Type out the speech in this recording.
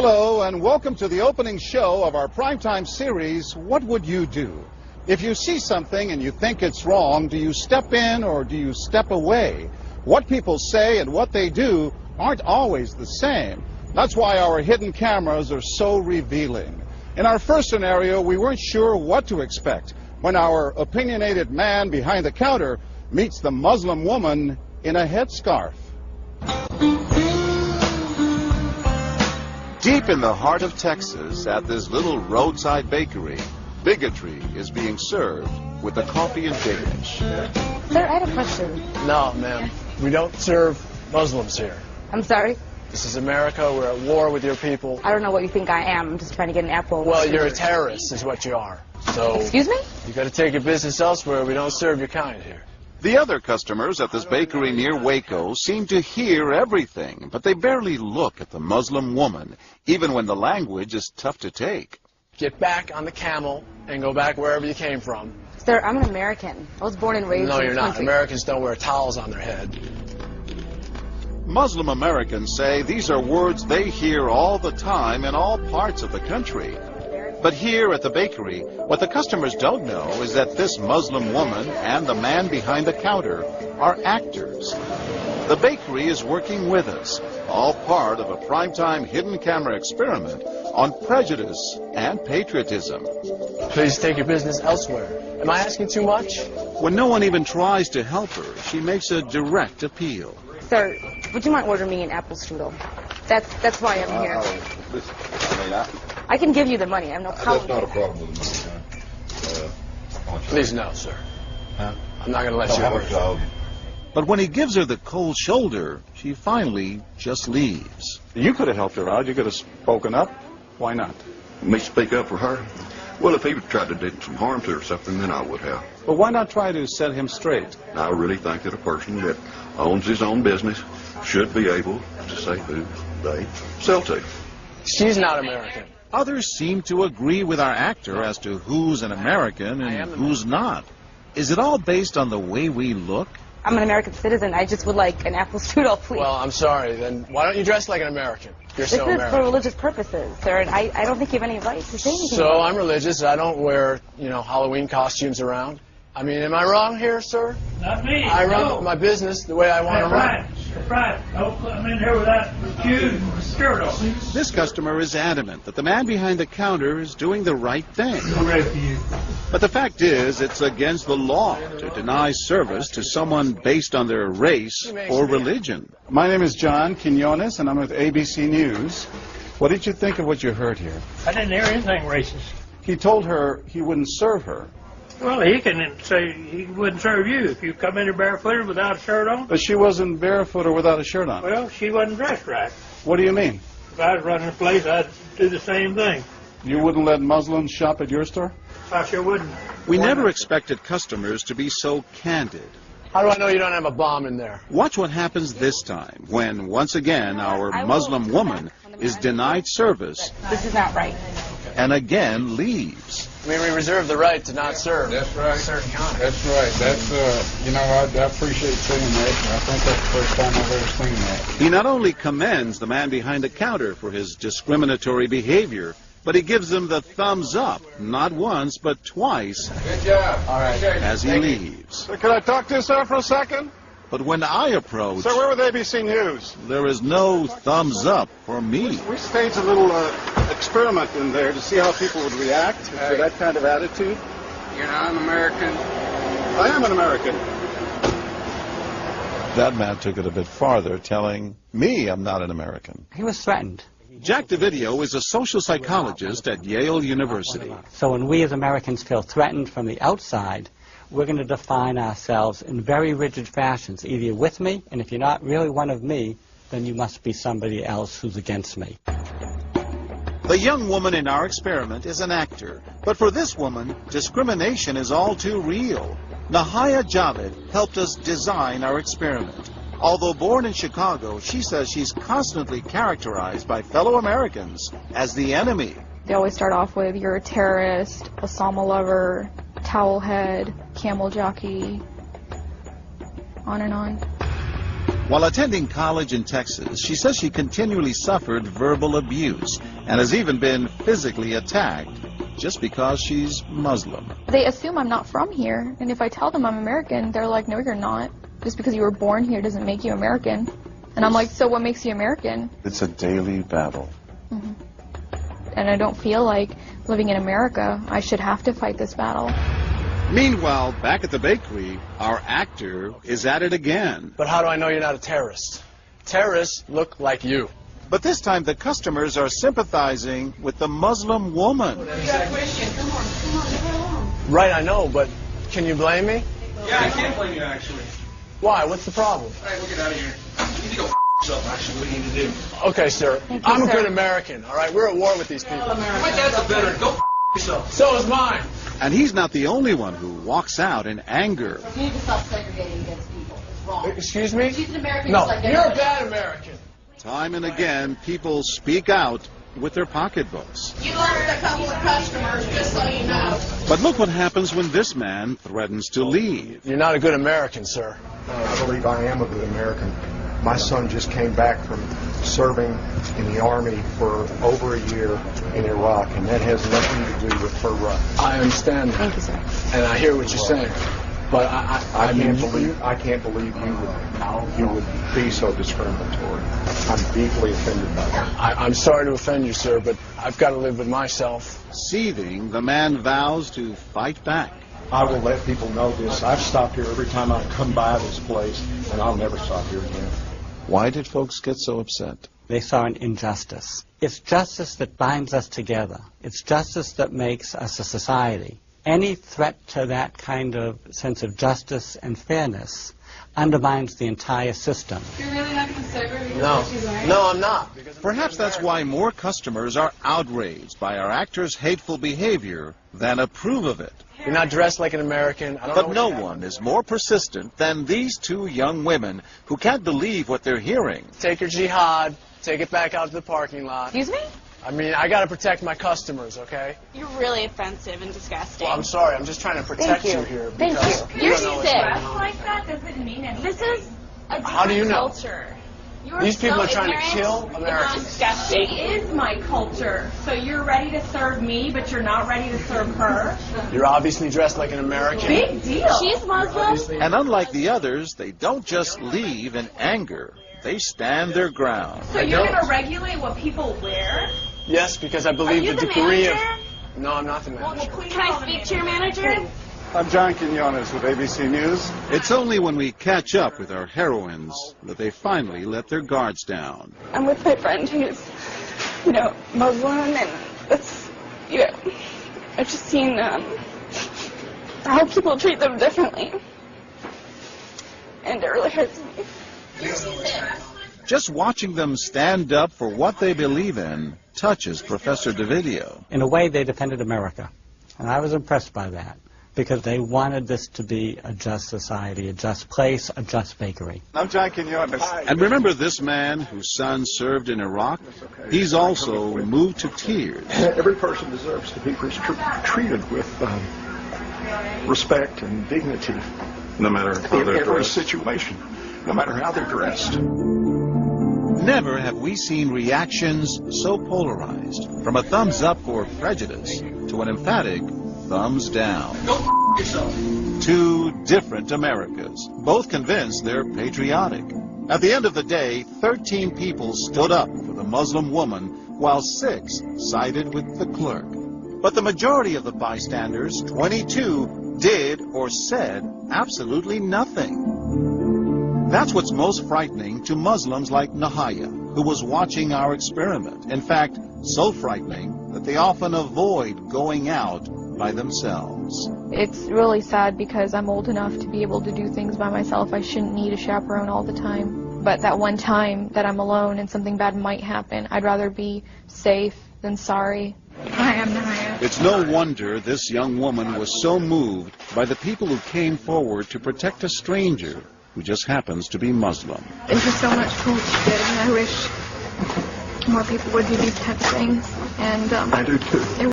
Hello and welcome to the opening show of our primetime series, What Would You Do? If you see something and you think it's wrong, do you step in or do you step away? What people say and what they do aren't always the same. That's why our hidden cameras are so revealing. In our first scenario, we weren't sure what to expect when our opinionated man behind the counter meets the Muslim woman in a headscarf. Deep in the heart of Texas, at this little roadside bakery, bigotry is being served with the coffee and bacon. Sir, I had a question. No, ma'am. We don't serve Muslims here. I'm sorry? This is America. We're at war with your people. I don't know what you think I am. I'm just trying to get an apple. Well, you're a terrorist is what you are. So... Excuse me? You got to take your business elsewhere. We don't serve your kind here. The other customers at this bakery near Waco seem to hear everything, but they barely look at the Muslim woman, even when the language is tough to take. Get back on the camel and go back wherever you came from. Sir, I'm an American. I was born and raised in this country. No, you're not. Americans don't wear towels on their head. Muslim Americans say these are words they hear all the time in all parts of the country. But here at the bakery, what the customers don't know is that this Muslim woman and the man behind the counter are actors. The bakery is working with us, all part of a primetime hidden camera experiment on prejudice and patriotism. Please take your business elsewhere. Am I asking too much? When no one even tries to help her, she makes a direct appeal. Sir, would you mind ordering me an apple strudel? That's why I'm here. I can give you the money. I have no problem. That's not a problem with the money. Please no, sir. I'm not going to let you order. But when he gives her the cold shoulder, she finally just leaves. You could have helped her out. You could have spoken up. Why not? Me speak up for her? Well, if he would try to do some harm to her or something, then I would have. But why not try to set him straight? I really think that a person that owns his own business should be able to say who they sell to. She's not American. Others seem to agree with our actor as to who's an American and who's not. Is it all based on the way we look? I'm an American citizen. I just would like an apple strudel, please. Well, I'm sorry. Then why don't you dress like an American? You're so American. This is for religious purposes, sir, and I don't think you have any right to say anything. So I'm religious. I don't wear, Halloween costumes around. I mean, am I wrong here, sir? Not me. I run my business the way I want to run. That's right. Don't come in here without shoes and skirt on. This customer is adamant that the man behind the counter is doing the right thing. But the fact is, it's against the law to deny service to someone based on their race or religion. My name is John Quinones, and I'm with ABC News. What did you think of what you heard here? I didn't hear anything racist. He told her he wouldn't serve her. Well, he can say he wouldn't serve you if you come in here barefooted without a shirt on. But she wasn't barefoot or without a shirt on. Well, she wasn't dressed right. What do you mean? If I was running a place, I'd do the same thing. You wouldn't let Muslims shop at your store? I sure wouldn't. We never expected customers to be so candid. How do I know you don't have a bomb in there? Watch what happens this time when, once again, our Muslim woman is denied service. This is not right. And again leaves. I mean, we reserve the right to not serve. That's right. Certain kind. That's right. That's, I appreciate saying that. I think that's the first time I've ever seen that. He not only commends the man behind the counter for his discriminatory behavior, but he gives him the thumbs up, not once, but twice. Good job. All right. As he leaves. Can I talk to you, sir, for a second? But when I approach, Sir, we're with ABC News. there is no thumbs up for me. We staged a little experiment in there to see how people would react to that kind of attitude. You're not an American. I am an American. That man took it a bit farther, telling me I'm not an American. He was threatened. Jack DeVideo is a social psychologist at Yale University. So when we as Americans feel threatened from the outside, we're going to define ourselves in very rigid fashions. Either you're with me, and if you're not really one of me, then you must be somebody else who's against me. The young woman in our experiment is an actor, but for this woman, discrimination is all too real. Nahaya Javed helped us design our experiment. Although born in Chicago, she says she's constantly characterized by fellow Americans as the enemy. They always start off with, you're a terrorist, Osama lover, towel head, camel jockey, on and on. While attending college in Texas, she says she continually suffered verbal abuse and has even been physically attacked just because she's Muslim. They assume I'm not from here, and if I tell them I'm American, they're like, no, you're not. Just because you were born here doesn't make you American. And I'm like, so what makes you American? It's a daily battle. Mm-hmm. And I don't feel like living in America, I should have to fight this battle. Meanwhile, back at the bakery, our actor is at it again. But how do I know you're not a terrorist? Terrorists look like you. But this time the customers are sympathizing with the Muslim woman. Right, I know, but can you blame me? Yeah, I can't blame you, actually. Why? What's the problem? All right, we'll get out of here. You need to go yourself, actually. What do you need to do? Okay, sir. I'm a good American, all right? We're at war with these people. My dad's a veteran. Go yourself. So is mine. And he's not the only one who walks out in anger. You need to stop segregating against people. It's wrong. Excuse me? She's an American. No, just like you're a bad American. Time and again, people speak out with their pocketbooks. You lost a couple of customers, just so you know. But look what happens when this man threatens to leave. You're not a good American, sir. I believe I am a good American. My son just came back from serving in the Army for over a year in Iraq, and that has nothing to do with her right. I understand that. Thank you, sir. And I hear what you're saying. But I can't believe you would be so discriminatory. I'm deeply offended by that. I'm sorry to offend you, sir, but I've got to live with myself. Seething, the man vows to fight back. I will let people know this. I've stopped here every time I come by this place, and I'll never stop here again. Why did folks get so upset? They saw an injustice. It's justice that binds us together. It's justice that makes us a society. Any threat to that kind of sense of justice and fairness undermines the entire system. You're really not going to segregate? No, I'm not. Perhaps that's why more customers are outraged by our actor's hateful behavior than approve of it. You're not dressed like an American. But no one is more persistent than these two young women who can't believe what they're hearing. Take your jihad, take it back out to the parking lot. Excuse me? I mean, I got to protect my customers, okay? You're really offensive and disgusting. Well, I'm sorry. I'm just trying to protect you here. Thank you. You're sick. like that doesn't mean anything. This is a How do you know? culture. These people are trying to kill Americans. Disgusting. It is my culture. So you're ready to serve me, but you're not ready to serve her. You're obviously dressed like an American. Big deal. She's Muslim. And unlike the others, they don't just leave in anger. They stand their ground. So you're going to regulate what people wear? Yes, because I believe Are you the the degree manager? of... No, I'm not the manager. Can I speak to your manager? I'm John Quinones with ABC News. It's only when we catch up with our heroines that they finally let their guards down. I'm with my friend who's, Muslim, and it's, I've just seen how people treat them differently. And it really hurts me. Just watching them stand up for what they believe in touches Professor DeVideo. In a way, they defended America. And I was impressed by that, because they wanted this to be a just society, a just place, a just bakery. I'm John Quinones. And remember this man whose son served in Iraq? He's also moved to tears. Every person deserves to be treated with respect and dignity. No matter how In they're every dressed. situation, no matter how they're dressed. Never have we seen reactions so polarized, from a thumbs up for prejudice to an emphatic thumbs down. Go yourself. Two different Americas, both convinced they're patriotic. At the end of the day, 13 people stood up for the Muslim woman, while 6 sided with the clerk. But the majority of the bystanders, 22, did or said absolutely nothing. That's what's most frightening to Muslims like Nahaya, who was watching our experiment. In fact, so frightening that they often avoid going out by themselves. It's really sad because I'm old enough to be able to do things by myself. I shouldn't need a chaperone all the time. But that one time that I'm alone and something bad might happen, I'd rather be safe than sorry. Hi, I'm Nahaya. It's no wonder this young woman was so moved by the people who came forward to protect a stranger who just happens to be Muslim. Thank you so much for what you did, and I wish more people would do these type of things. And I do too.